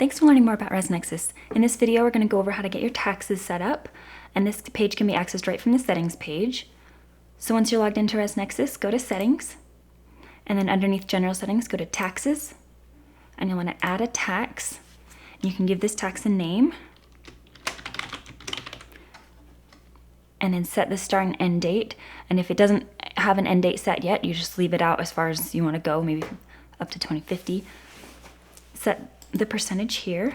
Thanks for learning more about ResNexus. In this video, we're going to go over how to get your taxes set up, and this page can be accessed right from the settings page. So once you're logged into ResNexus, go to settings, and then underneath general settings, go to taxes, and you'll want to add a tax. You can give this tax a name, and then set the start and end date. And if it doesn't have an end date set yet, you just leave it out as far as you want to go, maybe up to 2050. Set the percentage here.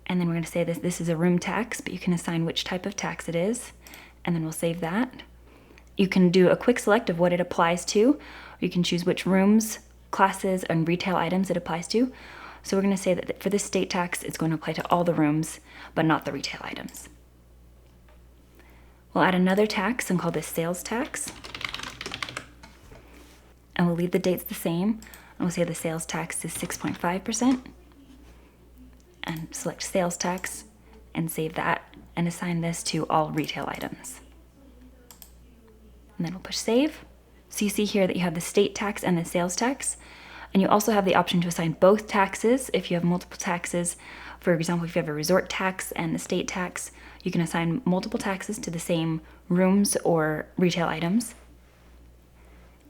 And then we're going to say this is a room tax, but you can assign which type of tax it is. And then we'll save that. You can do a quick select of what it applies to. You can choose which rooms, classes, and retail items it applies to. So we're going to say that for this state tax, it's going to apply to all the rooms, but not the retail items. We'll add another tax and call this sales tax. And we'll leave the dates the same. And we'll say the sales tax is 6.5%. And select sales tax and save that and assign this to all retail items. And then we'll push save. So you see here that you have the state tax and the sales tax. And you also have the option to assign both taxes if you have multiple taxes. For example, if you have a resort tax and the state tax, you can assign multiple taxes to the same rooms or retail items.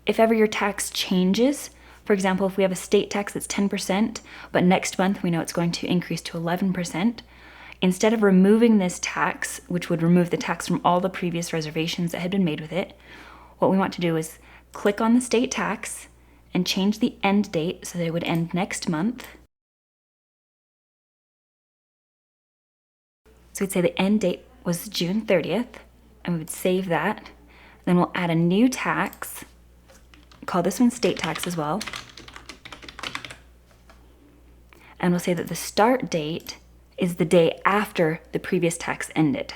If ever your tax changes, for example, if we have a state tax that's 10%, but next month we know it's going to increase to 11%, instead of removing this tax, which would remove the tax from all the previous reservations that had been made with it, what we want to do is click on the state tax and change the end date so that it would end next month. So we'd say the end date was June 30th, and we would save that. Then we'll add a new tax, call this one state tax as well. And we'll say that the start date is the day after the previous tax ended.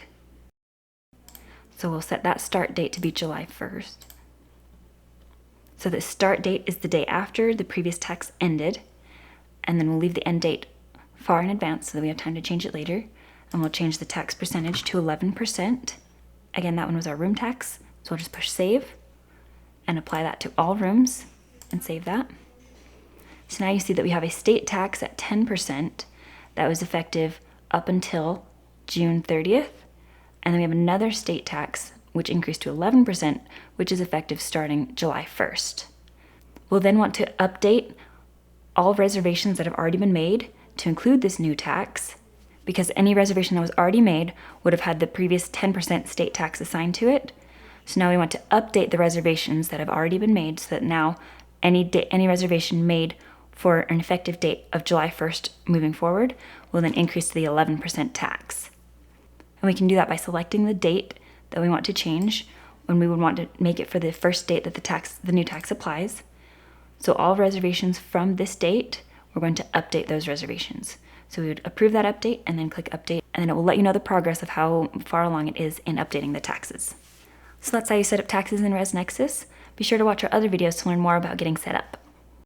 So we'll set that start date to be July 1st. So the start date is the day after the previous tax ended, and then we'll leave the end date far in advance so that we have time to change it later. And we'll change the tax percentage to 11%. Again, that one was our room tax, so we'll just push save and apply that to all rooms and save that. So now you see that we have a state tax at 10% that was effective up until June 30th, and then we have another state tax which increased to 11%, which is effective starting July 1st. We'll then want to update all reservations that have already been made to include this new tax, because any reservation that was already made would have had the previous 10% state tax assigned to it. So now we want to update the reservations that have already been made so that now any reservation made for an effective date of July 1st moving forward will then increase to the 11% tax. And we can do that by selecting the date that we want to change when we would want to make it for the first date that the new tax applies. So all reservations from this date, we're going to update those reservations. So we would approve that update and then click update, and then it will let you know the progress of how far along it is in updating the taxes. So that's how you set up taxes in ResNexus. Be sure to watch our other videos to learn more about getting set up.